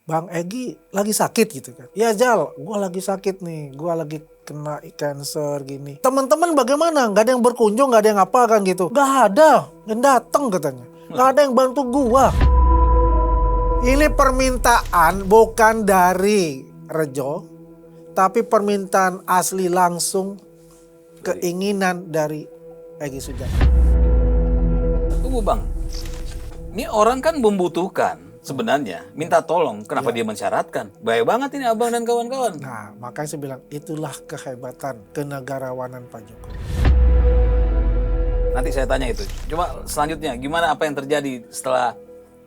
Bang Egy lagi sakit gitu kan. Ya Jal, gue lagi sakit nih, gue lagi kena cancer gini. Teman-teman bagaimana? Gak ada yang berkunjung, gak ada yang apa kan gitu. Gak ada yang datang katanya. Gak ada yang bantu gue. Ini permintaan bukan dari Rejo, tapi permintaan asli langsung keinginan dari Egy Sujana. Tunggu bang, ini orang kan membutuhkan sebenarnya, minta tolong, kenapa dia mensyaratkan? Baik banget ini abang dan kawan-kawan. Nah, makanya saya bilang itulah kehebatan kenegarawanan Pak Jokowi. Nanti saya tanya itu. Coba selanjutnya, gimana apa yang terjadi setelah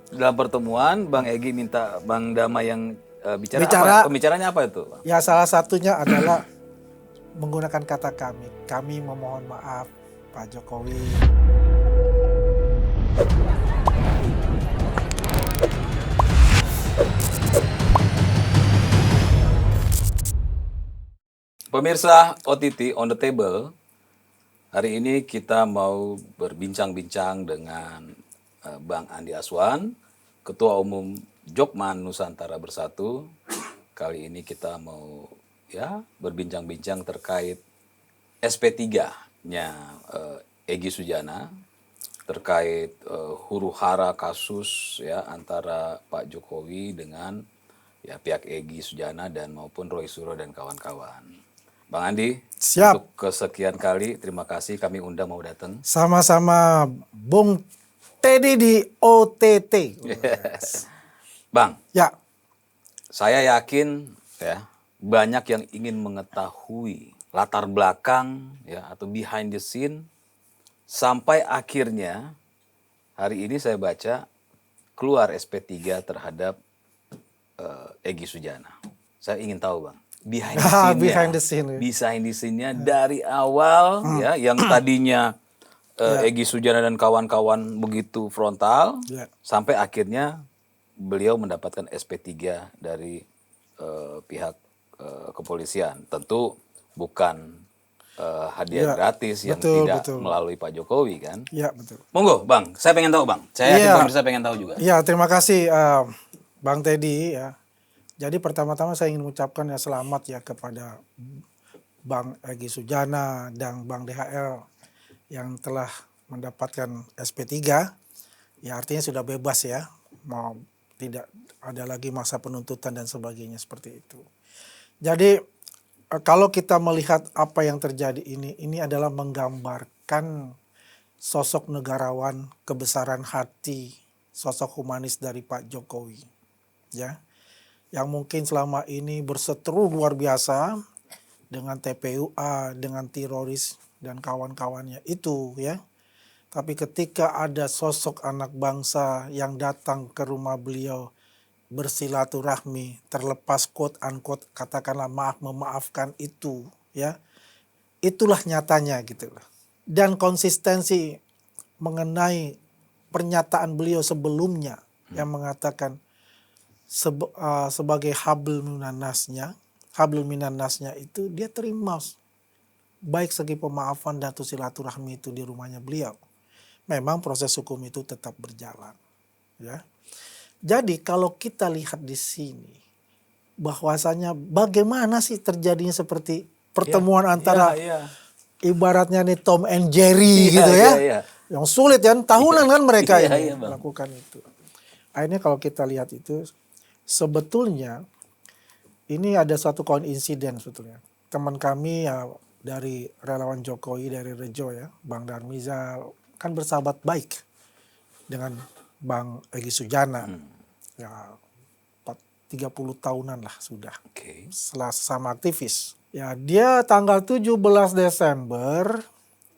dalam pertemuan Bang Egy minta Bang Dama yang bicara. Apa? Pembicaranya apa itu? Ya salah satunya adalah menggunakan kata kami. Kami memohon maaf Pak Jokowi. Pemirsa OTT on the table, hari ini kita mau berbincang-bincang dengan Bang Andi Aswan, Ketua Umum Jokman Nusantara Bersatu. Kali ini kita mau berbincang-bincang terkait SP3-nya Egy Sujana, terkait huru-hara kasus antara Pak Jokowi dengan pihak Egy Sujana dan maupun Roy Suryo dan kawan-kawan. Bang Andi, siap. Untuk kesekian kali, terima kasih kami undang mau datang. Sama-sama Bung Teddy di OTT. Yes. Bang, ya, saya yakin banyak yang ingin mengetahui latar belakang atau behind the scene sampai akhirnya hari ini saya baca keluar SP3 terhadap Egy Sujana. Saya ingin tahu Bang. Behind the scene-nya dari awal yang tadinya Egy Sujana dan kawan-kawan begitu frontal sampai akhirnya beliau mendapatkan SP3 dari pihak kepolisian. Tentu bukan hadiah gratis yang tidak melalui Pak Jokowi kan. Iya, betul. Monggo Bang, saya pengen tahu Bang. Saya yakin pemirsa pengen tahu juga. Iya, terima kasih Bang Teddy ya. Jadi pertama-tama saya ingin mengucapkan selamat kepada Bang Egy Sujana dan Bang DHL yang telah mendapatkan SP3. Ya artinya sudah bebas mau tidak ada lagi masa penuntutan dan sebagainya seperti itu. Jadi kalau kita melihat apa yang terjadi ini adalah menggambarkan sosok negarawan, kebesaran hati, sosok humanis dari Pak Jokowi. Yang mungkin selama ini berseteru luar biasa dengan TPUA, dengan teroris dan kawan-kawannya itu Tapi ketika ada sosok anak bangsa yang datang ke rumah beliau bersilaturahmi, terlepas quote unquote katakanlah memaafkan itu itulah nyatanya gitu loh. Dan konsistensi mengenai pernyataan beliau sebelumnya yang mengatakan sebagai hablum minannasnya itu dia terima baik segi pemaafan dan silaturahmi itu di rumahnya beliau. Memang proses hukum itu tetap berjalan. Jadi kalau kita lihat di sini bahwasanya bagaimana sih terjadinya seperti pertemuan antara ibaratnya nih Tom and Jerry gitu yang sulit tahunan kan mereka ini melakukan itu. Akhirnya kalau kita lihat itu sebetulnya ini ada satu insiden sebetulnya. Teman kami dari relawan Jokowi dari Rejo Bang Darmizal kan bersahabat baik dengan Bang Egy Sujana. 30 tahunan lah sudah. Setelah sama aktivis. Dia tanggal 17 Desember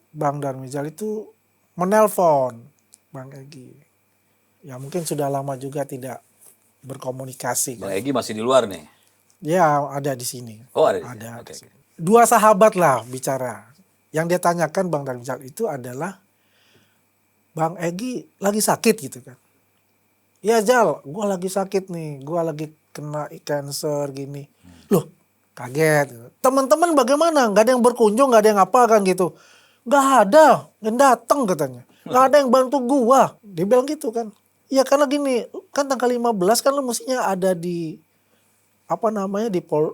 Bang Darmizal itu menelpon Bang Egy. Mungkin sudah lama juga tidak berkomunikasi. Bang Egy masih di luar nih? Ya ada di sini. Oh ada di sini. Dua sahabat lah bicara. Yang dia tanyakan Bang Darmizal itu adalah Bang Egy lagi sakit gitu kan. Ya Jal, gue lagi sakit nih. Gue lagi kena cancer gini. Loh kaget. Teman-teman bagaimana? Gak ada yang berkunjung, gak ada yang apa kan gitu. Gak ada yang datang katanya. Gak ada yang bantu gue. Dia bilang gitu kan. Ya karena gini, kan tanggal 15 kan lu mestinya ada di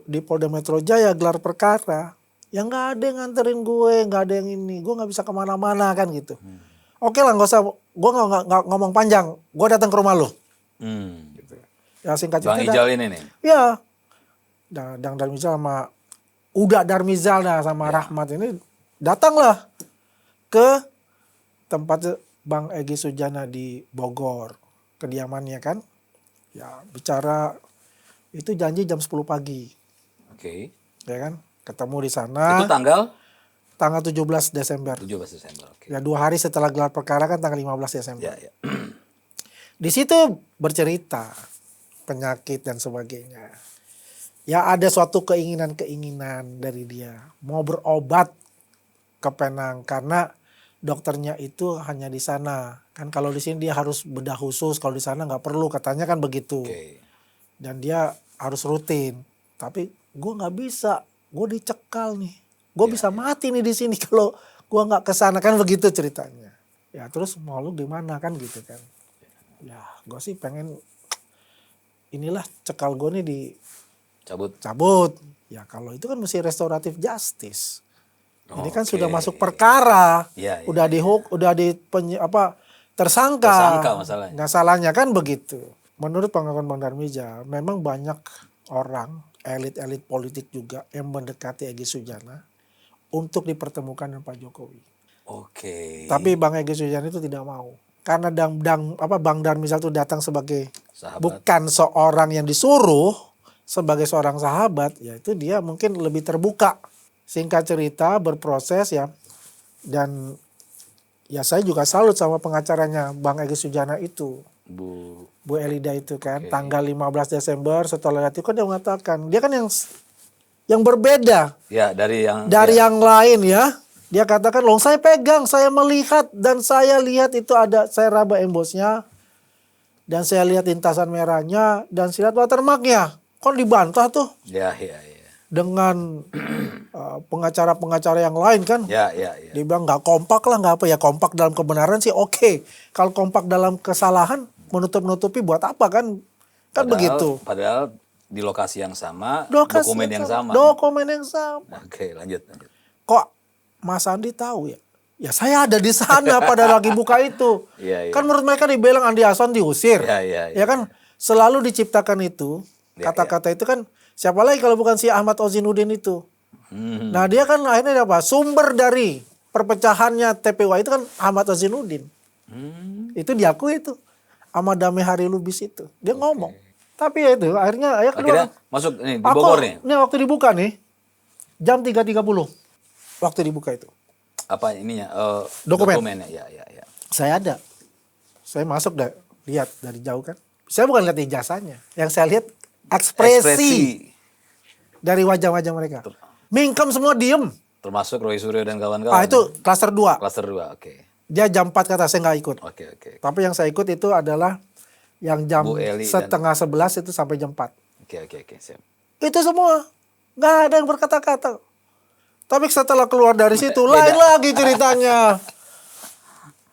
di Polda Metro Jaya gelar perkara. Ya nggak ada yang nganterin gue, nggak ada yang ini, gue nggak bisa kemana-mana kan gitu. Oke lah, nggak usah, gue nggak ngomong panjang, gue datang ke rumah lo. Gitu. Ya singkat Bang cerita, Ijal ini nih. ya, Dang Darmizal sama Uda Darmizal sama Rahmat ini datanglah ke tempat Bang Egy Sujana di Bogor, kediamannya kan. Ya bicara itu janji jam 10 pagi, Oke. ya kan. Ketemu di sana. Itu tanggal Tanggal 17 Desember. 17 Desember. Oke. Ya 2 hari setelah gelar perkara kan tanggal 15 Desember. Ya, ya. Di situ bercerita penyakit dan sebagainya. Ya ada suatu keinginan dari dia mau berobat ke Penang karena dokternya itu hanya di sana. Kan kalau di sini dia harus bedah khusus, kalau di sana nggak perlu, katanya kan begitu. Oke. Dan dia harus rutin. Tapi gue nggak bisa, gue dicekal nih. Gue bisa mati nih di sini kalau gue nggak kesana, kan begitu ceritanya. Ya terus mau lu gimana kan gitu kan. Ya gue sih pengen inilah cekal gue nih dicabut. Ya kalau itu kan mesti restoratif justice. Ini kan sudah masuk perkara, Ya, ya, udah tersangka. Tersangka masalahnya. Nah salahnya kan begitu. Menurut pengakuan Bang Darmija, memang banyak orang, elit-elit politik juga yang mendekati Egy Sujana untuk dipertemukan dengan Pak Jokowi. Oke. Tapi Bang Egy Sujana itu tidak mau. Karena Bang Darmizal itu datang sebagai Sahabat. bukan seorang yang disuruh, sebagai seorang sahabat, yaitu dia mungkin lebih terbuka. Singkat cerita berproses ya. Dan ya saya juga salut sama pengacaranya Bang Egy Sujana itu. Bu Elida itu kan. Tanggal 15 Desember setelah itu kan dia mengatakan. Dia kan yang berbeda. Ya dari yang lain ya. Dia katakan loh saya pegang, saya melihat. Dan saya lihat itu ada, saya raba embosnya. Dan saya lihat lintasan merahnya. Dan saya lihat watermarknya. Kok dibantah tuh. Ya. Dengan pengacara-pengacara yang lain kan. Ya. Dia bilang nggak kompak lah, nggak apa ya, kompak dalam kebenaran sih oke. Kalau kompak dalam kesalahan menutupi buat apa kan begitu. Padahal di lokasi yang sama, Lokasi dokumen yang sama. Dokumen yang sama. Oke, lanjut. Kok Mas Andi tahu ya? Ya saya ada di sana pada lagi buka itu. Iya. Kan menurut mereka dibilang Andi Hasan diusir. Iya. Ya kan selalu diciptakan itu kata-kata itu kan. Siapa lagi kalau bukan si Ahmad Ozinuddin itu. Nah dia kan akhirnya apa? Sumber dari perpecahannya TPWA itu kan Ahmad Ozinuddin. Itu diakui itu. Sama Damai Hari Lubis itu. Dia ngomong. Tapi ya itu akhirnya Akhirnya masuk nih di Bogor nih. Ini waktu dibuka nih. Jam 3.30. Waktu dibuka itu. Apa ininya? Dokumennya. Ya. Saya ada. Saya masuk lihat dari jauh kan. Saya bukan lihat ijazahnya. Yang saya lihat ekspresi dari wajah-wajah mereka. Mingkem semua diem. Termasuk Roy Suryo dan kawan-kawan. Itu klaster 2. Klaster 2, oke. Dia jam 4 kata saya nggak ikut. Oke. Tapi yang saya ikut itu adalah yang jam setengah 11 itu sampai jam 4. Oke, siap. Itu semua. Nggak ada yang berkata-kata. Tapi setelah keluar dari situ, lain lagi ceritanya.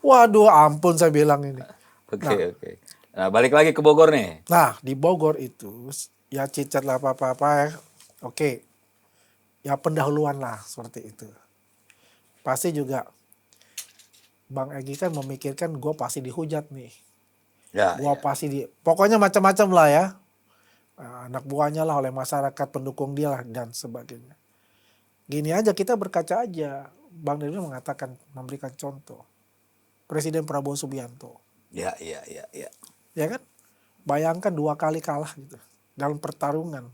Waduh ampun saya bilang ini. Oke. Nah balik lagi ke Bogor nih. Nah di Bogor itu ya cicat lah apa-apa ya. Oke. Ya pendahuluan lah seperti itu. Pasti juga Bang Egy kan memikirkan gue pasti dihujat nih. Gue pasti pokoknya macam-macam lah ya. Anak buahnya lah, oleh masyarakat pendukung dia lah dan sebagainya. Gini aja kita berkaca aja. Bang Dedi mengatakan memberikan contoh. Presiden Prabowo Subianto. Ya. Ya kan? Bayangkan 2 kali kalah gitu. Dalam pertarungan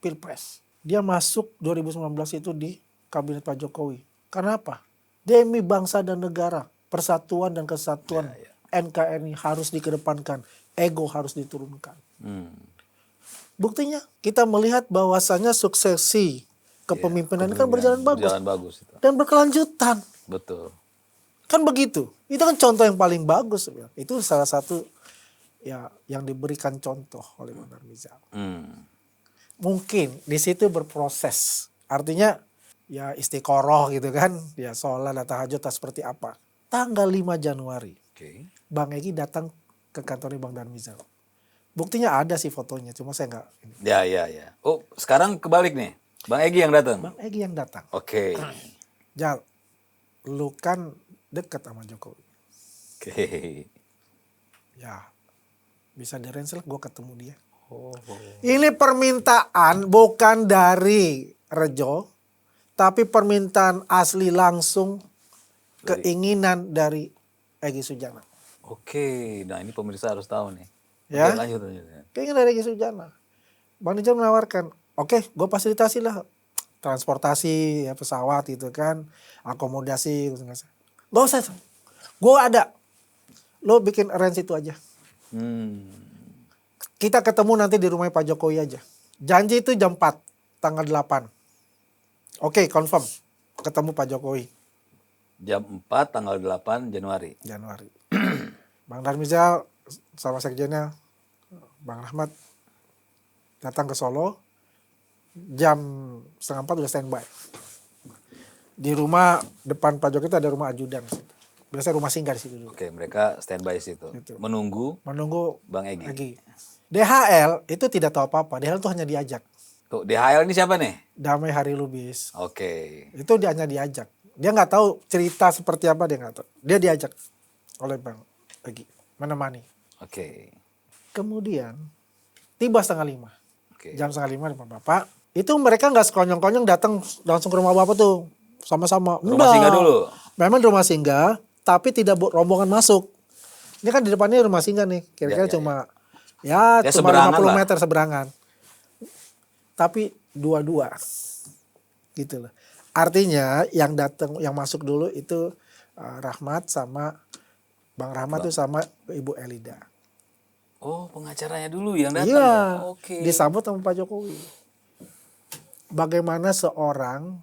Pilpres. Dia masuk 2019 itu di kabinet Pak Jokowi. Karena apa? Demi bangsa dan negara. Persatuan dan kesatuan NKRI harus dikedepankan. Ego harus diturunkan. Buktinya kita melihat bahwasannya suksesi kepemimpinan ini kan berjalan bagus. Berjalan bagus itu. Dan berkelanjutan. Betul. Kan begitu. Itu kan contoh yang paling bagus. Itu salah satu ya yang diberikan contoh oleh Bang Darmizal. Mungkin di situ berproses. Artinya ya istiqoroh gitu kan. Ya sholat atau tahajud seperti apa. Tanggal 5 Januari. Bang Egy datang ke kantornya Bang Darmizal. Buktinya ada sih fotonya, cuma saya nggak. Ya, ya, ya. Oh, sekarang kebalik nih. Bang Egy yang datang. Bang Egy yang datang. Oke. Jal, lu kan dekat sama Jokowi. Oke. Ya, bisa dirensel gue ketemu dia. Oh. Ini permintaan bukan dari Rejo, tapi permintaan asli langsung keinginan dari Egy Sujana. Oke. Nah, ini pemirsa harus tahu nih. Ya. Oke, lanjut, lanjut. Keinginan dari Egy Sujana. Bang Rijal menawarkan, oke, gue fasilitasi lah transportasi, ya, pesawat gitu kan, akomodasi. Gak usah, gue ada. Lo bikin arrange itu aja. Kita ketemu nanti di rumah Pak Jokowi aja. Janji itu jam 4, tanggal 8. Oke, confirm. Ketemu Pak Jokowi. Jam 4 tanggal 8 Januari. Bang Darmizal sama sekjennya Bang Rahmat datang ke Solo. Jam 3:30 udah standby. Di rumah depan Pak Jokowi itu ada rumah ajudan. Biasanya rumah singgah di situ dulu. Oke, mereka standby di situ. Gitu. Menunggu Bang Egy. DHL itu tidak tahu apa-apa. DHL itu hanya diajak. Tuh, DHL ini siapa nih? Damai Hari Lubis. Oke. Itu dia hanya diajak. Dia nggak tahu cerita seperti apa, dia nggak tahu. Dia diajak oleh Bang Egy menemani. Oke. Kemudian tiba 4:30. Oke. Jam 4:30 depan Bapak. Itu mereka nggak sekonyong-konyong datang langsung ke rumah Bapak tuh sama-sama. Rumah singgah dulu. Memang rumah singgah, tapi tidak rombongan masuk. Ini kan di depannya rumah singgah nih. Kira-kira cuma Ya, cuma seberangan 50 lah. meter seberangan. Tapi dua-dua. Gitu loh. Artinya yang datang, yang masuk dulu itu Rahmat sama Bang Rahmat tuh sama Ibu Elida. Oh, pengacaranya dulu yang datang. Iya. Ya? Oke. Disambut sama Pak Jokowi. Bagaimana seorang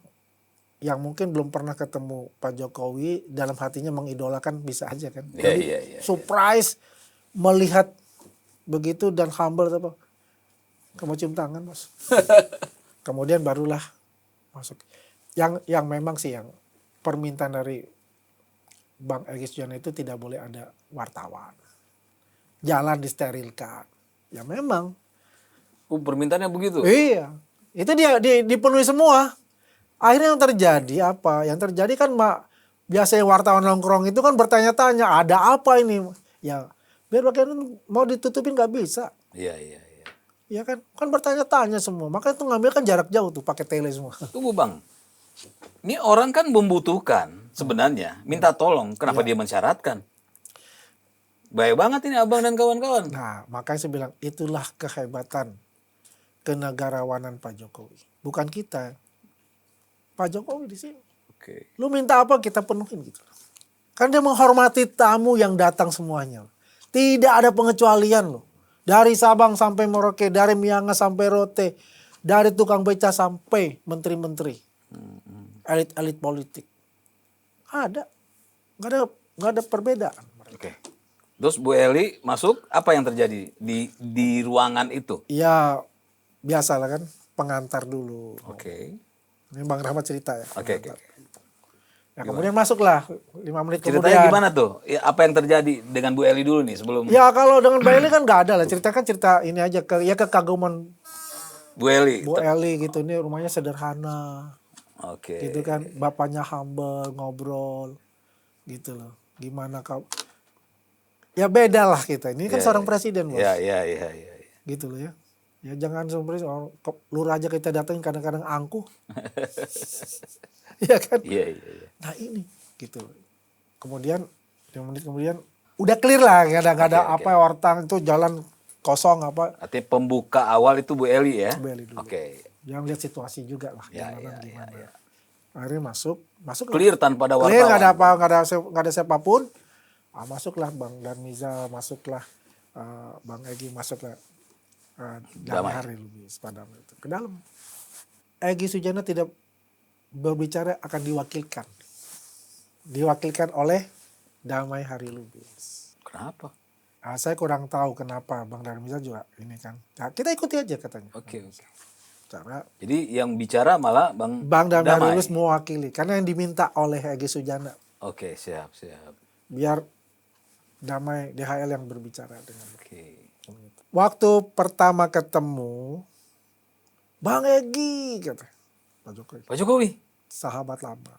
yang mungkin belum pernah ketemu Pak Jokowi dalam hatinya mengidolakan, bisa aja kan. Iya, Jadi, iya. surprise melihat begitu dan humble apa. Kamu cium tangan, Mas. Kemudian barulah masuk. Yang memang sih yang permintaan dari Bang Egy Sujana itu tidak boleh ada wartawan. Jalan disterilkan. Ya memang. Permintaannya begitu. Iya. Itu dia dipenuhi semua. Akhirnya yang terjadi apa? Yang terjadi kan biasanya wartawan nongkrong itu kan bertanya-tanya, ada apa ini? Ya, biar bagian mau ditutupin nggak bisa. Iya. Ya kan bertanya-tanya semua. Makanya tuh ngambil kan jarak jauh tuh pakai tele semua. Tunggu Bang. Ini orang kan membutuhkan sebenarnya. Minta tolong. Kenapa dia mensyaratkan? Baik banget ini abang dan kawan-kawan. Nah, makanya saya bilang itulah kehebatan kenegarawanan Pak Jokowi. Bukan kita. Pak Jokowi di sini. Oke. Lu minta apa kita penuhin gitu. Kan dia menghormati tamu yang datang semuanya. Tidak ada pengecualian loh. Dari Sabang sampai Merauke, dari Miangas sampai Rote, dari tukang beca sampai menteri-menteri. Elit-elit politik. Ada. Nggak ada perbedaan. Oke. Terus Bu Eli masuk, apa yang terjadi di ruangan itu? Ya biasa lah kan, pengantar dulu. Oke. Ini Bang Rahmat cerita ya. Oke. Ya, kemudian masuklah 5 menit Ceritanya kemudian. gimana tuh? Ya, apa yang terjadi dengan Bu Eli dulu nih sebelum Ya kalau dengan Mbak Eli kan nggak ada lah. Cerita ini aja kekaguman Bu Eli? Bu Eli gitu. Ini rumahnya sederhana. Oke. Gitu kan. Bapaknya humble, ngobrol. Gitu loh. Gimana kau. Ya beda lah kita. Ini kan seorang presiden bos. Iya. Gitu loh ya. Ya jangan seperti lurah aja kita datangin kadang-kadang angkuh. Iya kan. Iya. Nah ini gitu. Kemudian 5 menit kemudian udah clear lah. Gak ada apa orang itu jalan kosong apa. Artinya pembuka awal itu Bu Eli ya? Bu Eli dulu. Oke. Jangan lihat situasi juga lah. Gimana. Akhirnya masuk Clear tanpa ada wartawan. Clear nggak ada siapapun. Masuklah Bang Darmizal, masuklah Bang Egy, masuklah Damai Hari Lubis padam itu ke dalam. Egy Sujana tidak berbicara, akan diwakilkan oleh Damai Hari Lubis. Kenapa? Saya kurang tahu kenapa Bang Darmizal juga ini kan. Nah, kita ikuti aja katanya. Oke. Cara Jadi yang bicara malah Bang Damai Hari Lubis mewakili karena yang diminta oleh Egy Sujana. Oke, siap. Biar Damai DHL yang berbicara dengan Oke. waktu pertama ketemu Bang Egy kata Pak Jokowi, Pak Jokowi. sahabat lama.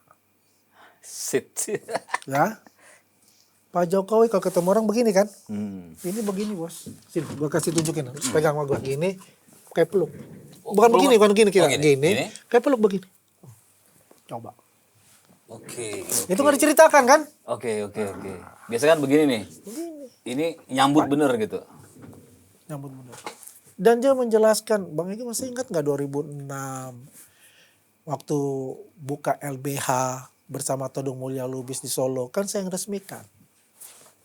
Sit. Ya, Pak Jokowi kalau ketemu orang begini kan, Hmm. ini begini bos, sini gua kasih tunjukin, pegang sama gua gini, kayak peluk. Bukan peluk begini, bukan begini oh, kita, gini? gini, Gini? kayak peluk begini. Coba, Oke. itu nggak diceritakan kan? Oke. Biasa kan begini nih. Ini nyambut bener gitu. Nyambut bener. Dan dia menjelaskan, Bang Egy masih ingat nggak 2006 waktu buka LBH bersama Todung Mulya Lubis di Solo, kan saya yang resmikan.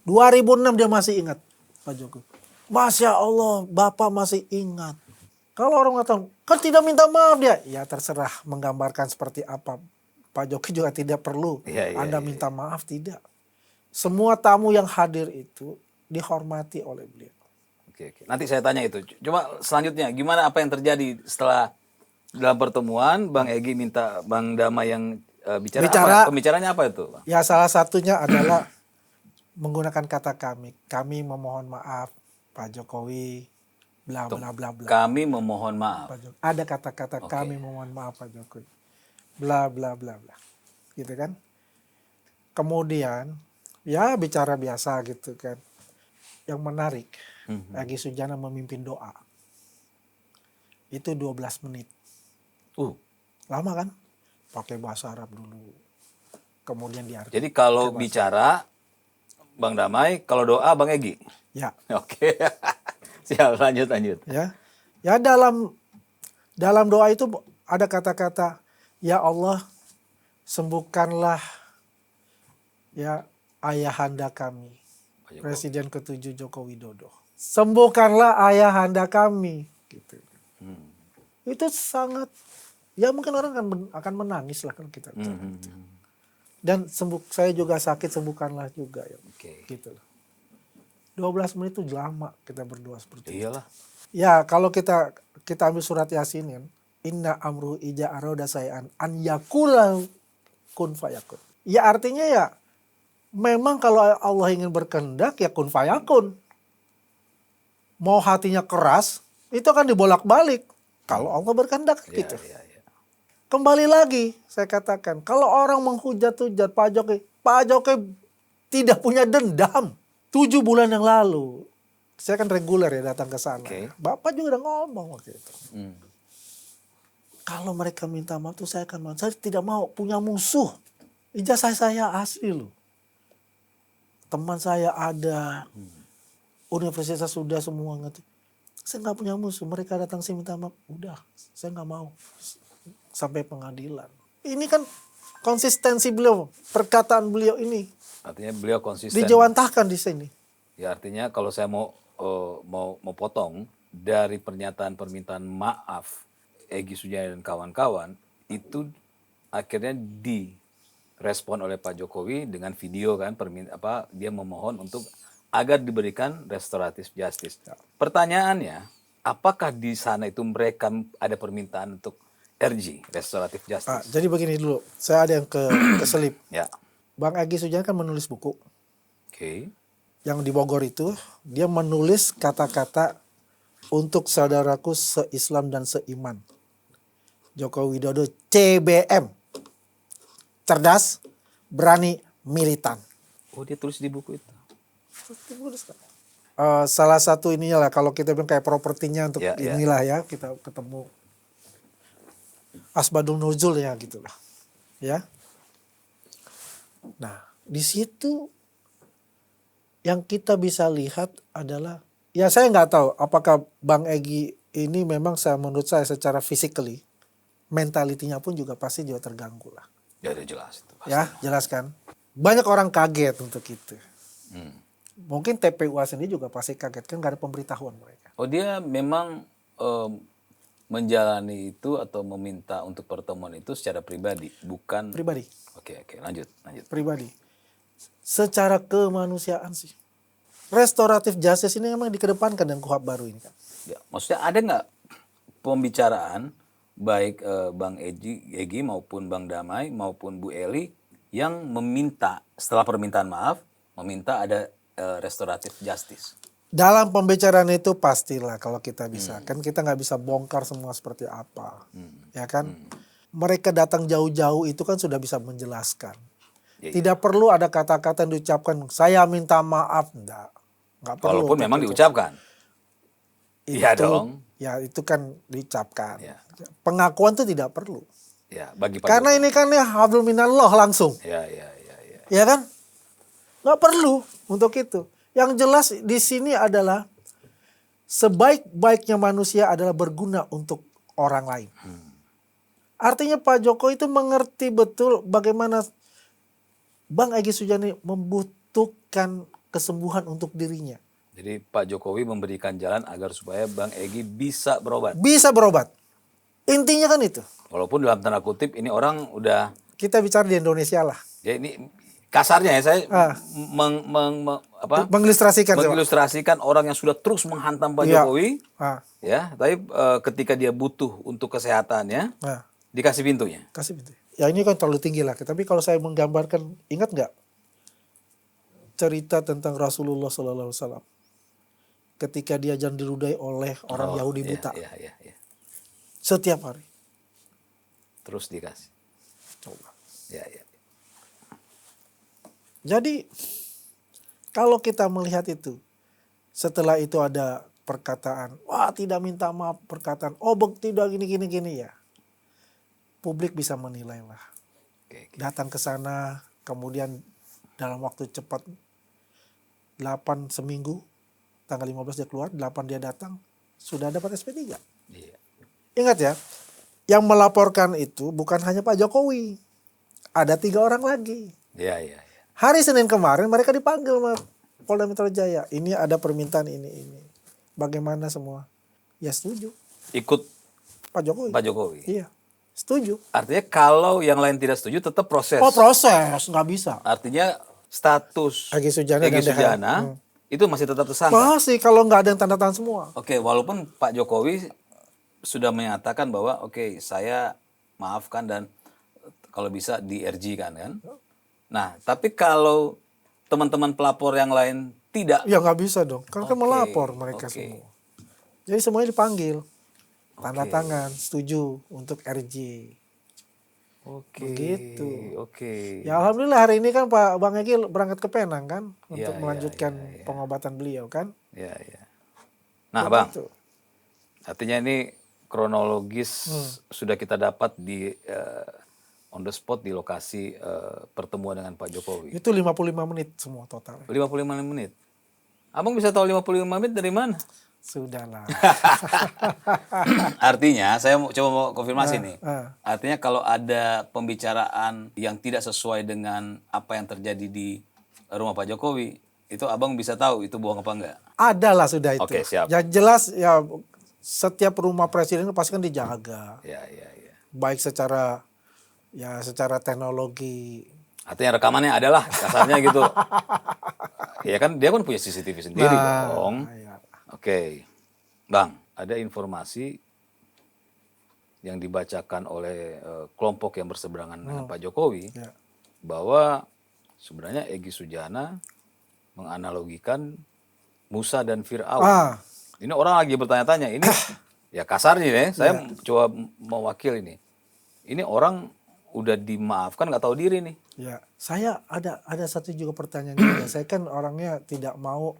2006 dia masih ingat Pak Jokowi. Masya Allah, Bapak masih ingat. Kalau orang mengatakan, kan tidak minta maaf dia. Ya terserah menggambarkan seperti apa. Pak Jokowi juga tidak perlu Anda minta maaf, tidak. Semua tamu yang hadir itu dihormati oleh beliau. Oke. Nanti saya tanya itu. Cuma selanjutnya, gimana apa yang terjadi setelah dalam pertemuan Bang Egy minta Bang Damai yang bicara. Apa? Pembicaranya apa itu? Ya salah satunya adalah menggunakan kata kami. Kami memohon maaf Pak Jokowi, bla bla bla bla. Kami memohon maaf. Ada kata-kata kami memohon maaf Pak Jokowi, bla bla bla bla, gitu kan. Kemudian ya bicara biasa gitu kan. Yang menarik, Egy Sujana memimpin doa. Itu 12 menit. Lama kan? Pakai bahasa Arab dulu. Kemudian diartikan. Jadi kalau bicara Bang Damai, kalau doa Bang Egy. Ya. Oke. Siap, lanjut. Ya. Ya dalam doa itu ada kata-kata, ya Allah sembuhkanlah ya ayahanda kami, Presiden ke-7 Joko Widodo. Sembuhkanlah ayahanda kami, gitu. Itu sangat, ya mungkin orang akan menangis lah kalau kita. Dan saya juga sakit, sembuhkanlah juga ya. Gitu loh. 12 menit itu lama kita berdoa seperti itu. Iyalah. Ya kalau kita ambil surat Yasin kan, inna amru ija aroda sayan an yakula kun fayakun. Ya artinya ya memang kalau Allah ingin berkehendak ya kun fayakun. Mau hatinya keras itu akan dibolak-balik kalau Allah berkehendak gitu. Kembali lagi saya katakan, kalau orang menghujat-hujat Pak Jokowi tidak punya dendam. 7 bulan yang lalu saya kan reguler ya datang ke sana. Bapak juga udah ngomong waktu itu. Kalau mereka minta maaf tuh saya akan maaf. Saya tidak mau punya musuh. Ijazah saya asli loh. Teman saya ada. Universitas sudah semua ngerti. Saya nggak punya musuh. Mereka datang sini minta maaf. Udah, saya nggak mau. Sampai pengadilan. Ini kan konsistensi beliau. Perkataan beliau ini. Artinya beliau konsisten. Dijawantahkan di sini. Ya artinya kalau saya mau potong dari pernyataan permintaan maaf Egy Sujana dan kawan-kawan itu akhirnya direspon oleh Pak Jokowi dengan video kan dia memohon untuk agar diberikan restoratif justice. Pertanyaannya, apakah di sana itu mereka ada permintaan untuk RJ, restoratif justice? Jadi begini dulu, saya ada yang keselip. Ya. Bang Egy Sujana kan menulis buku. Yang di Bogor itu, dia menulis kata-kata untuk saudaraku se-Islam dan seiman. Joko Widodo CBM. Cerdas, berani, militan. Oh, dia tulis di buku itu. Salah satu ininya lah, kalau kita bilang kayak propertinya untuk inilah ya, kita ketemu Asbadul Nuzul ya gitu lah. Ya. Nah, di situ yang kita bisa lihat adalah, ya saya nggak tahu apakah Bang Egy ini memang menurut saya secara physically, mentalitinya pun juga pasti juga terganggu lah. Ya udah jelas itu. Pasti. Ya, jelas kan. Banyak orang kaget untuk itu. Mungkin TPUA sendiri juga pasti kaget, kan nggak ada pemberitahuan mereka. Oh, dia memang menjalani itu atau meminta untuk pertemuan itu secara pribadi, bukan? Pribadi. Oke, lanjut. Pribadi. Secara kemanusiaan sih. Restoratif justice ini memang dikedepankan dengan KUHP baru ini kan. Ya, maksudnya ada nggak pembicaraan baik Bang Egy maupun Bang Damai maupun Bu Eli yang meminta setelah permintaan maaf, meminta ada restoratif justice. Dalam pembicaraan itu pastilah kalau kita bisa. Kan kita nggak bisa bongkar semua seperti apa. Ya kan? Mereka datang jauh-jauh itu kan sudah bisa menjelaskan. Ya, ya. Tidak perlu ada kata-kata yang diucapkan, saya minta maaf. Nggak perlu. Walaupun memang diucapkan. Iya dong. Ya itu kan diucapkan. Ya. Pengakuan itu tidak perlu. Ya, bagi Pak Karena Jokowi. ini kan ya hablum minallah langsung. Ya, ya, ya, ya. Ya kan? Nggak perlu untuk itu. Yang jelas di sini adalah sebaik-baiknya manusia adalah berguna untuk orang lain. Artinya Pak Jokowi itu mengerti betul bagaimana Bang Egy Sujana membutuhkan kesembuhan untuk dirinya. Jadi Pak Jokowi memberikan jalan agar supaya Bang Egy bisa berobat. Bisa berobat. Intinya kan itu. Walaupun dalam tanda kutip ini orang udah, Kita bicara di Indonesia lah. ya ini kasarnya ya saya Mengilustrasikan. coba. mengilustrasikan orang yang sudah terus menghantam Pak Iya. Jokowi, Ah, ya. Tapi ketika dia butuh untuk kesehatannya, ah, dikasih pintunya. kasih pintu. Ya ini kan terlalu tinggi lah. Tapi kalau saya menggambarkan, ingat nggak cerita tentang Rasulullah SAW ketika dia jangan dirudai oleh orang Yahudi buta Ya, ya, ya. setiap hari. Terus dikasih. Coba. Ya, ya. Jadi kalau kita melihat itu, setelah itu ada perkataan, wah tidak minta maaf, perkataan, oh tidak gini ya. Publik bisa menilai lah. Oke, oke. Datang ke sana, kemudian dalam waktu cepat 8 seminggu, tanggal 15 dia keluar, 8 dia datang, sudah dapat SP3. Iya. Ingat ya, yang melaporkan itu bukan hanya Pak Jokowi. Ada 3 orang lagi. Ya, ya, ya. Hari Senin kemarin mereka dipanggil sama Polda Metro Jaya. Ini ada permintaan ini. Bagaimana semua? Ya setuju. Ikut Pak Jokowi. Pak Jokowi. Iya, setuju. Artinya kalau yang lain tidak setuju tetap proses. Oh proses, nggak bisa. Artinya status Egy Sujana Egy dan DHL. Sujana itu masih tetap tersangka. Masih kalau nggak ada yang tanda tangan semua. Oke, walaupun Pak Jokowi sudah menyatakan bahwa oke, saya maafkan dan kalau bisa di-RG kan. Nah, tapi kalau teman-teman pelapor yang lain tidak, Ya nggak bisa dong, karena kan Oke, melapor mereka oke. semua. Jadi semuanya dipanggil. Tanda Oke. tangan, setuju untuk RJ. oke, Begitu. oke. Ya alhamdulillah hari ini kan Pak Bang Egy berangkat ke Penang kan Iya, untuk iya, melanjutkan iya, iya. pengobatan beliau kan. Ya, ya. Nah, Bang, Begitu. artinya ini kronologis sudah kita dapat di on the spot di lokasi pertemuan dengan Pak Jokowi. Itu 55 menit semua total. 55 menit. Abang bisa tahu 55 menit dari mana? Sudahlah. Artinya, saya coba mau konfirmasi nih. ah. Artinya kalau ada pembicaraan yang tidak sesuai dengan apa yang terjadi di rumah Pak Jokowi, itu abang bisa tahu itu bohong apa enggak? Ada lah sudah itu. Oke, siap. Yang jelas ya setiap rumah presiden pasti kan dijaga. Ya, ya, ya. Baik secara teknologi. Artinya rekamannya adalah kasarnya gitu. Ya kan dia kan punya CCTV sendiri dong. Ya. Oke. Bang, ada informasi yang dibacakan oleh kelompok yang berseberangan dengan Pak Jokowi Ya. bahwa sebenarnya Egy Sujana menganalogikan Musa dan Fir'aun. Ah, Ini orang lagi bertanya-tanya, ini ya kasarnya nih, saya coba mewakili ini. Ini orang udah dimaafkan nggak tahu diri nih. ya. Saya ada satu juga pertanyaan juga. Saya kan orangnya tidak mau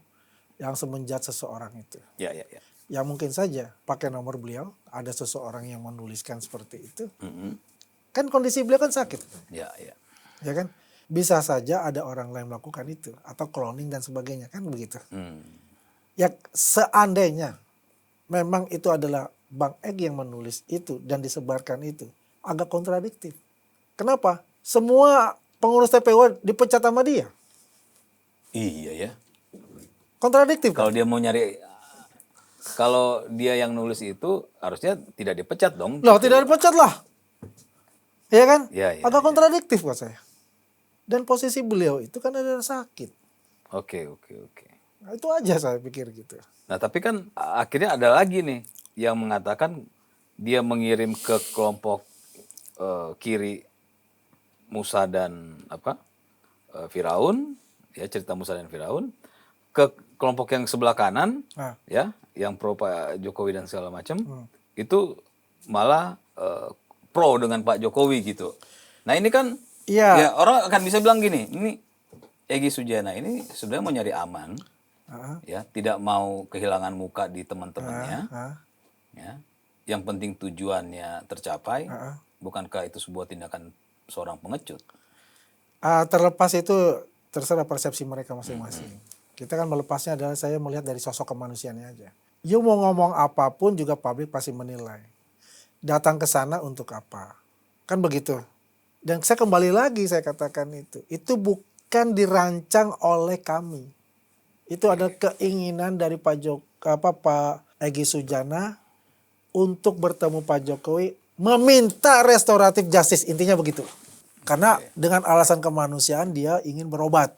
yang semenjat seseorang itu. Ya, ya, ya. Ya mungkin saja pakai nomor beliau ada seseorang yang menuliskan seperti itu. Mm-mm. Kan kondisi beliau kan sakit. Ya, ya. Ya kan? Bisa saja ada orang lain melakukan itu atau cloning dan sebagainya kan begitu. Hmm. Ya seandainya memang itu adalah Bang Egy yang menulis itu dan disebarkan itu agak kontradiktif. Kenapa? Semua pengurus TPU dipecat sama dia. Iya ya. Kontradiktif. Kalau dia mau nyari, kalau dia yang nulis itu harusnya tidak dipecat dong. Loh tidak dipecat lah. Ya kan? Ya, ya, agak ya. kontradiktif buat saya. Dan posisi beliau itu kan ada sakit. Oke, oke, oke. Nah, itu aja saya pikir gitu. Nah, tapi kan akhirnya ada lagi nih yang mengatakan dia mengirim ke kelompok kiri Musa dan Firaun, ya cerita Musa dan Firaun, ke kelompok yang sebelah kanan, Nah. ya, yang pro Pak Jokowi dan segala macam, itu malah pro dengan Pak Jokowi gitu. Nah ini kan, Iya. ya orang akan bisa bilang gini, ini Egy Sujana ini sebenarnya mau nyari aman, Heeh. ya, tidak mau kehilangan muka di teman-temannya, Heeh. ya. Yang penting tujuannya tercapai, Heeh. bukankah itu sebuah tindakan seorang pengecut? Terlepas itu terserah persepsi mereka masing-masing. Kita kan melepasnya adalah saya melihat dari sosok kemanusiaannya aja. You mau ngomong apapun juga publik pasti menilai. Datang ke sana untuk apa? Kan begitu. Dan saya kembali lagi saya katakan itu. Itu bukan dirancang oleh kami. Itu adalah keinginan dari Pak Egy Sujana untuk bertemu Pak Jokowi meminta restoratif justice, intinya begitu. Karena dengan alasan kemanusiaan dia ingin berobat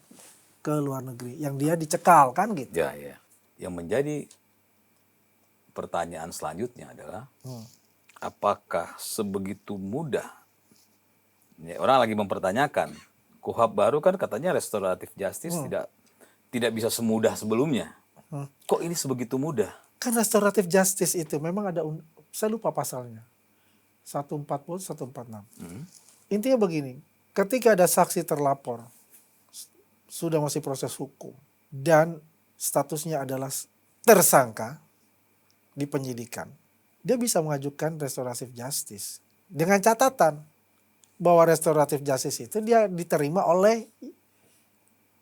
ke luar negeri yang dia dicekal kan gitu. Ya, ya. Yang menjadi pertanyaan selanjutnya adalah apakah sebegitu mudah? Ya, orang lagi mempertanyakan KUHP baru kan katanya restoratif justice tidak bisa semudah sebelumnya. Kok ini sebegitu mudah? Kan restoratif justice itu memang ada, saya lupa pasalnya. 140, 146. Intinya begini, ketika ada saksi terlapor, sudah masih proses hukum, dan statusnya adalah tersangka di penyidikan, dia bisa mengajukan restoratif justice. Dengan catatan bahwa restoratif justice itu dia diterima oleh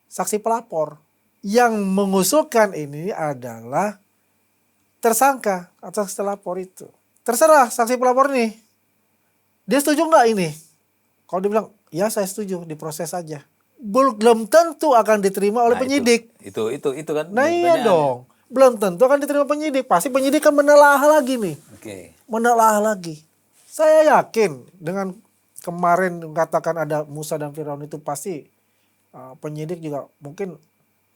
saksi pelapor. Yang mengusulkan ini adalah tersangka atau saksi pelapor itu. Terserah saksi pelapor nih, dia setuju nggak ini? Kalau dia bilang, ya saya setuju, diproses saja. Belum tentu akan diterima oleh penyidik. Itu kan. Nah iya dong. Belum tentu akan diterima penyidik. Pasti penyidik kan menelaah lagi nih. Oke. Menelaah lagi. Saya yakin dengan kemarin katakan ada Musa dan Firaun itu pasti penyidik juga mungkin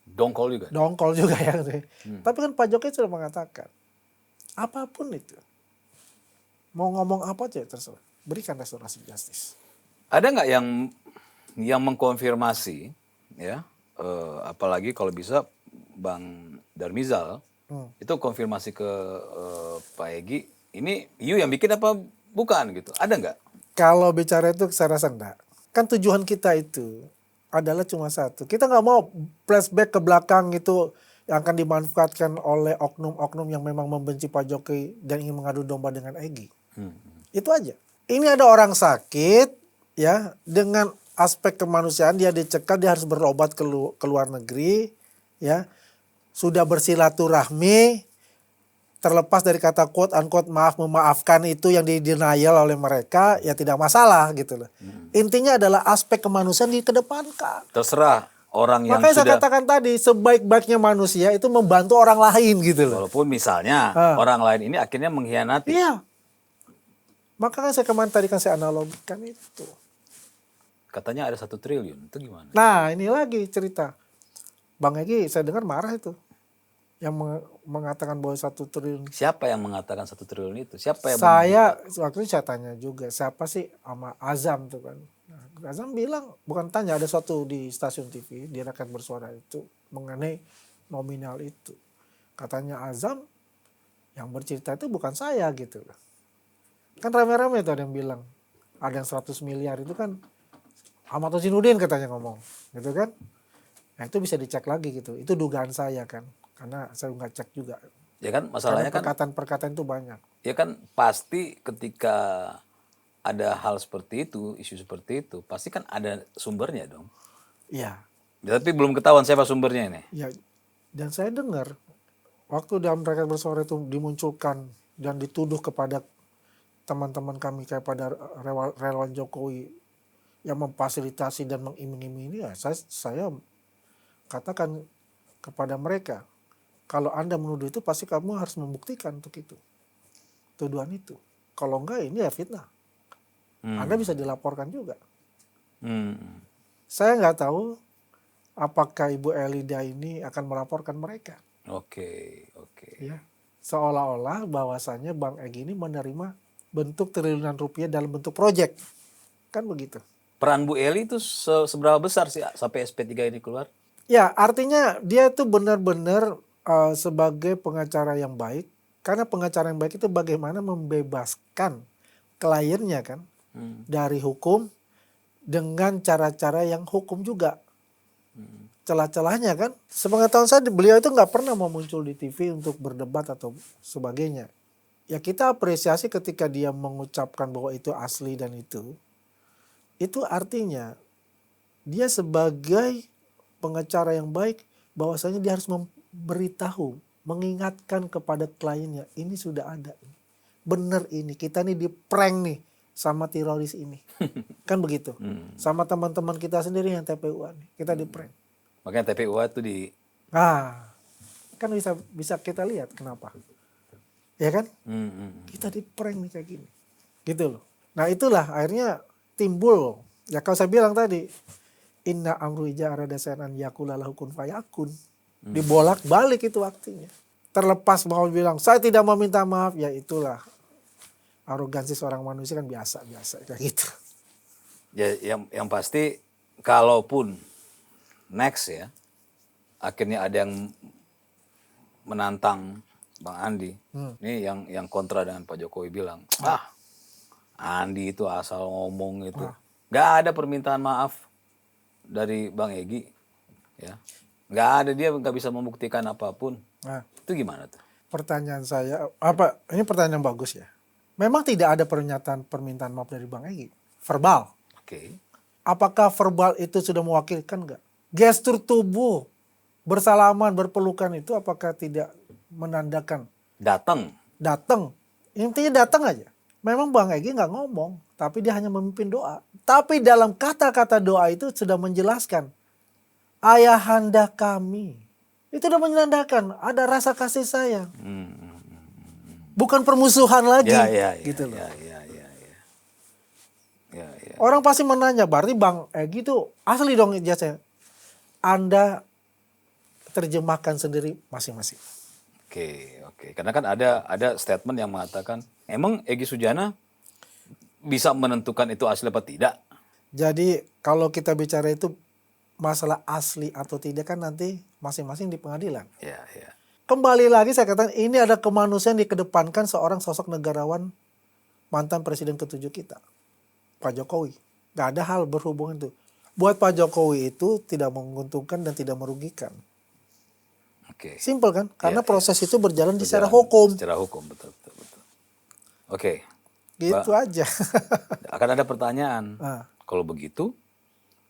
Dongkol juga ya. Tapi kan Pak Jokowi sudah mengatakan, apapun itu, mau ngomong apa aja terserah. Berikan restorasi justice. Ada nggak yang mengkonfirmasi, ya, apalagi kalau bisa Bang Darmizal itu konfirmasi ke Pak Egy, ini you yang bikin apa bukan gitu? Ada nggak? Kalau bicara itu saya rasa enggak. Kan tujuan kita itu adalah cuma satu. Kita nggak mau flashback ke belakang itu yang akan dimanfaatkan oleh oknum-oknum yang memang membenci Pak Jokowi dan ingin mengadu domba dengan Egy. Itu aja. Ini ada orang sakit, ya, dengan aspek kemanusiaan dia dicekal, dia harus berobat ke luar negeri, ya, sudah bersilaturahmi, terlepas dari kata quote unquote memaafkan itu yang di-denial oleh mereka, ya tidak masalah gitu loh. Intinya adalah aspek kemanusiaan dikedepankan. Terserah orang yang Makanya saya sudah, katakan tadi, sebaik-baiknya manusia itu membantu orang lain gitu loh. walaupun misalnya orang lain ini akhirnya mengkhianati. Iya. Makanya saya kemarin tadi kan saya analogikan itu. Katanya ada 1 triliun, itu gimana? Nah ini lagi cerita. Bang Egy saya dengar marah itu. Yang mengatakan bahwa 1 triliun. Siapa yang mengatakan 1 triliun itu? Siapa yang Waktu itu saya tanya juga, siapa sih sama Azam tuh kan. Nah, Azam bilang, bukan tanya, ada suatu di stasiun TV, di Rakyat Bersuara itu, mengenai nominal itu. Katanya Azam, yang bercerita itu bukan saya gitu loh. Kan rame-rame tuh ada yang bilang, ada yang 100 miliar itu kan Ahmad Husinuddin katanya ngomong, gitu kan. Nah itu bisa dicek lagi gitu, itu dugaan saya kan. Karena saya nggak cek juga. Ya kan masalahnya kan perkataan-perkataan itu banyak. ya kan pasti ketika ada hal seperti itu, isu seperti itu, pasti kan ada sumbernya dong. Iya. Ya, tapi belum ketahuan siapa sumbernya ini. Ya, dan saya dengar waktu dalam Rakyat Bersuara itu dimunculkan dan dituduh kepada teman-teman kami kayak pada relawan Jokowi yang memfasilitasi dan mengiming-imingi ini, ya saya katakan kepada mereka, kalau Anda menuduh itu pasti kamu harus membuktikan untuk itu. Tuduhan itu. Kalau enggak ini ya fitnah. Anda bisa dilaporkan juga. Saya nggak tahu apakah Ibu Elida ini akan melaporkan mereka. Oke. Ya. Seolah-olah bahwasannya Bang Egy ini menerima bentuk triliunan rupiah dalam bentuk proyek. Kan begitu. Peran Bu Eli itu seberapa besar sih sampai SP3 ini keluar? Ya, artinya dia itu benar-benar sebagai pengacara yang baik. Karena pengacara yang baik itu bagaimana membebaskan kliennya kan dari hukum dengan cara-cara yang hukum juga. Celah-celahnya kan. Sepengetahuan saya beliau itu nggak pernah mau muncul di TV untuk berdebat atau sebagainya. Ya kita apresiasi ketika dia mengucapkan bahwa itu asli dan itu artinya dia sebagai pengacara yang baik bahwasanya dia harus memberitahu, mengingatkan kepada kliennya, ini sudah ada. Bener ini, kita nih di prank nih sama teroris ini. Kan begitu. Sama teman-teman kita sendiri yang TPU-an nih, kita di prank. Makanya TPUA itu Nah, kan bisa kita lihat kenapa. Ya kan? Kita di prank nih kayak gini. Gitu loh. Nah itulah akhirnya timbul. Ya kalau saya bilang tadi, inna amru ija arada sanan yakula lahu kun fayakun. Dibolak-balik itu waktunya. Terlepas mau bilang saya tidak mau minta maaf, ya itulah arogansi seorang manusia kan biasa-biasa kayak gitu. ya yang pasti kalaupun next ya akhirnya ada yang menantang Bang Andi. Ini yang kontra dengan Pak Jokowi bilang, Andi itu asal ngomong itu. Nggak ada permintaan maaf dari Bang Egy. Ya. Nggak ada, dia nggak bisa membuktikan apapun. Nah, Itu gimana tuh? pertanyaan saya, ini pertanyaan yang bagus ya. Memang tidak ada permintaan maaf dari Bang Egy. Verbal. Oke. Apakah verbal itu sudah mewakilkan enggak? Gestur tubuh, bersalaman, berpelukan itu apakah tidak menandakan Datang. datang? Intinya datang aja. Memang Bang Egy nggak ngomong, tapi dia hanya memimpin doa. Tapi dalam kata-kata doa itu sudah menjelaskan, ayahanda kami. Itu sudah menandakan ada rasa kasih sayang. Bukan permusuhan lagi. Gitu loh. Ya. Orang pasti menanya, berarti Bang Egy itu asli dong ijazahnya. Anda terjemahkan sendiri masing-masing. Oke. Karena kan ada statement yang mengatakan, emang Egy Sujana bisa menentukan itu asli apa tidak? Jadi kalau kita bicara itu masalah asli atau tidak kan nanti masing-masing di pengadilan. Ya. Kembali lagi saya katakan ini ada kemanusiaan dikedepankan seorang sosok negarawan mantan presiden ke-7 kita. Pak Jokowi. Gak ada hal berhubungan itu. Buat Pak Jokowi itu tidak menguntungkan dan tidak merugikan. Oke. Simpel kan? Karena proses itu berjalan secara Berjalan hukum. Secara hukum, betul. Oke. Gitu aja. Akan ada pertanyaan. Kalau begitu,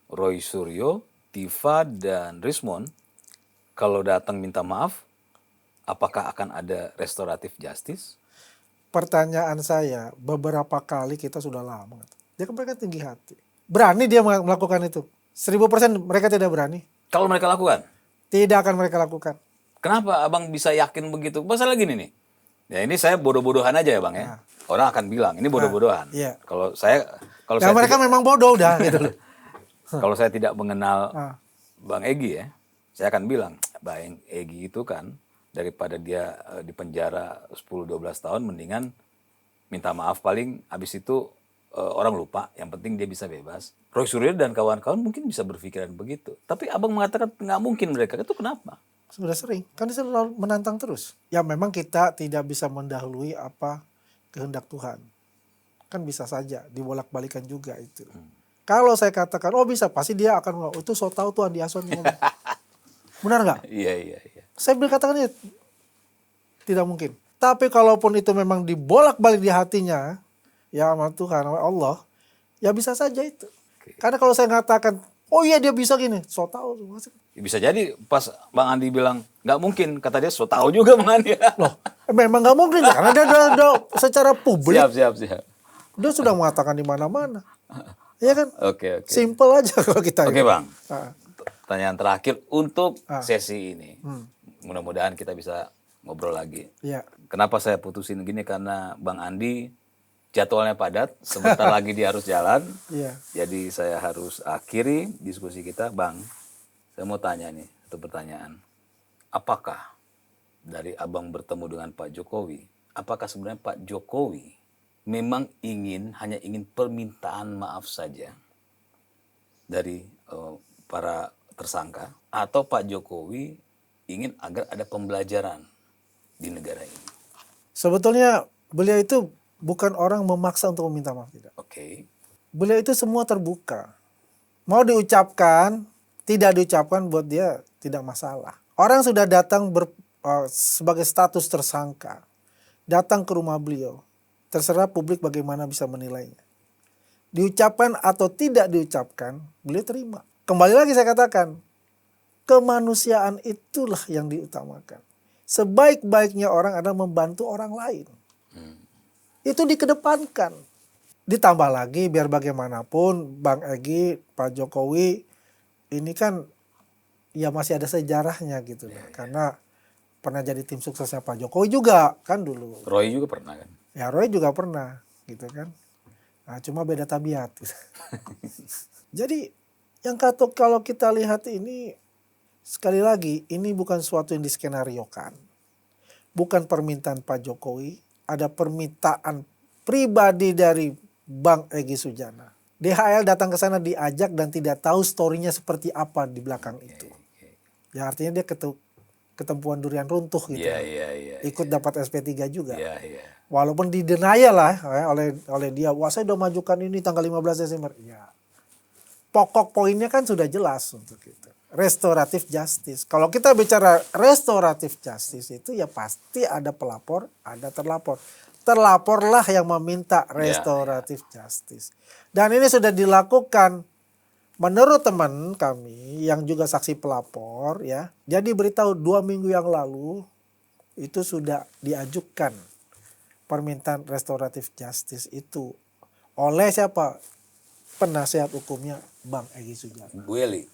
Roy Suryo, Tifa, dan Rismond, kalau datang minta maaf, apakah akan ada restoratif justice? Pertanyaan saya, beberapa kali kita sudah lama. Dia kan mereka tinggi hati. Berani dia melakukan itu. 1000% mereka tidak berani. Kalau mereka lakukan? Tidak akan mereka lakukan. Kenapa abang bisa yakin begitu? Masalah gini nih. Ya ini saya bodoh-bodohan aja ya bang ya. Orang akan bilang ini bodoh-bodohan. Iya. Kalau saya mereka memang bodoh udah gitu loh. Kalau saya tidak mengenal Bang Egy ya, saya akan bilang, Bang Egy itu kan daripada dia di penjara 10-12 tahun, mendingan minta maaf paling habis itu orang lupa, yang penting dia bisa bebas. Roy Suryo dan kawan-kawan mungkin bisa berpikiran begitu. Tapi abang mengatakan nggak mungkin mereka, itu kenapa? Sudah sering, kan dia selalu menantang terus. Ya memang kita tidak bisa mendahului apa kehendak Tuhan. Kan bisa saja dibolak-balikan juga itu. Kalau saya katakan, oh bisa, pasti dia akan, itu so tau tuh Andi Aswan. Benar nggak? Iya. Saya berkatakan ya, tidak mungkin. Tapi kalaupun itu memang dibolak-balik di hatinya, ya sama Tuhan, sama Allah, ya bisa saja itu. Karena kalau saya mengatakan, oh iya dia bisa gini, so tau. Bisa jadi pas Bang Andi bilang, nggak mungkin, kata dia so tahu juga Bang Andi. Loh, memang nggak mungkin ya, karena dia udah secara publik. Siap. Dia sudah mengatakan di mana-mana. Iya kan? Oke. Simple aja kalau kita. Oke Bang, Ah. pertanyaan terakhir untuk sesi ini. Mudah-mudahan kita bisa ngobrol lagi. Iya. Kenapa saya putusin gini? Karena Bang Andi jadwalnya padat, sebentar lagi dia harus jalan. Iya. Jadi saya harus akhiri diskusi kita. Bang, saya mau tanya nih, satu pertanyaan. Apakah dari abang bertemu dengan Pak Jokowi, apakah sebenarnya Pak Jokowi memang hanya ingin permintaan maaf saja dari para tersangka atau Pak Jokowi ingin agar ada pembelajaran di negara ini? Sebetulnya beliau itu bukan orang memaksa untuk meminta maaf, tidak. Oke. Beliau itu semua terbuka. Mau diucapkan, tidak diucapkan buat dia tidak masalah. Orang sudah datang sebagai status tersangka, datang ke rumah beliau. Terserah publik bagaimana bisa menilainya. Diucapkan atau tidak diucapkan, beliau terima. Kembali lagi saya katakan, kemanusiaan itulah yang diutamakan. Sebaik-baiknya orang adalah membantu orang lain. Itu dikedepankan. Ditambah lagi biar bagaimanapun Bang Egy, Pak Jokowi ini kan ya masih ada sejarahnya gitu loh. Karena pernah jadi tim suksesnya Pak Jokowi juga kan dulu. Roy juga pernah kan? Ya Roy juga pernah gitu kan. Nah, cuma beda tabiat. Jadi yang kalau kita lihat ini sekali lagi ini bukan sesuatu yang diskenariokan. Bukan permintaan Pak Jokowi, ada permintaan pribadi dari Bang Egy Sujana. DHL datang ke sana diajak dan tidak tahu story-nya seperti apa di belakang itu. Ya artinya dia ketempuan durian runtuh gitu. Iya. Ikut dapat SP3 juga. Iya. Walaupun di denial lah oleh dia. Wah saya udah majukan ini tanggal 15 Desember. Ya. Pokok poinnya kan sudah jelas untuk itu. Restoratif justice. Kalau kita bicara restoratif justice itu ya pasti ada pelapor, ada terlapor. Terlaporlah yang meminta restoratif justice. Dan ini sudah dilakukan menurut teman kami yang juga saksi pelapor ya. Jadi beritahu 2 minggu yang lalu itu sudah diajukan permintaan restoratif justice itu oleh siapa? Penasihat hukumnya Bang Egy Sujana. Bu Eli.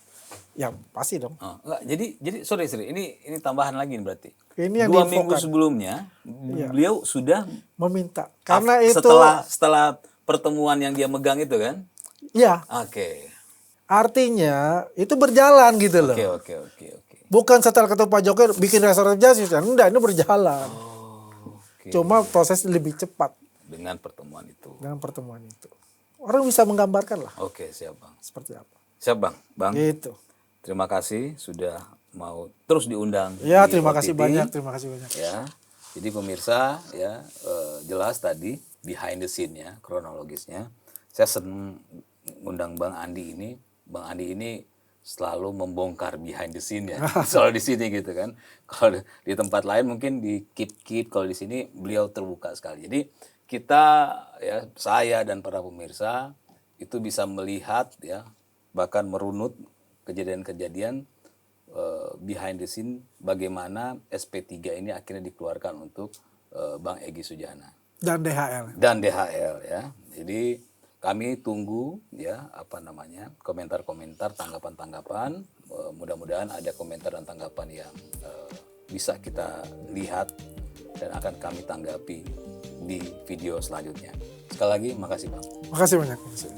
Ya pasti dong. Oh, enggak, jadi sorry ini tambahan lagi nih berarti. Ini yang 2 minggu diinfokan. sebelumnya beliau sudah Meminta. Karena itu setelah pertemuan yang dia megang itu kan? ya Oke. artinya itu berjalan gitu loh. Oke. Bukan setelah ketemu Pak Jokowi bikin restoratif justice. Enggak, ini berjalan. Oke. Cuma proses lebih cepat Dengan pertemuan itu. dengan pertemuan itu. Orang bisa menggambarkan lah Oke, siap Bang. seperti apa. Siap Bang. Bang, Gitu. terima kasih sudah mau terus diundang. Ya, di terima kasih OTT. banyak, terima kasih banyak. Ya, jadi pemirsa ya jelas tadi behind the scene-nya, kronologisnya. Saya senang undang Bang Andi ini. Bang Andi ini selalu membongkar behind the scene ya. Selalu di sini gitu kan. Kalau di tempat lain mungkin di keep, kalau di sini beliau terbuka sekali. Jadi kita ya, saya dan para pemirsa itu bisa melihat ya, bahkan merunut kejadian-kejadian behind the scene bagaimana SP3 ini akhirnya dikeluarkan untuk Bang Egy Sujana Dan DHL. ya. Jadi kami tunggu ya komentar-komentar, tanggapan-tanggapan. Mudah-mudahan ada komentar dan tanggapan yang bisa kita lihat dan akan kami tanggapi di video selanjutnya. Sekali lagi makasih Bang. Makasih banyak. Makasih.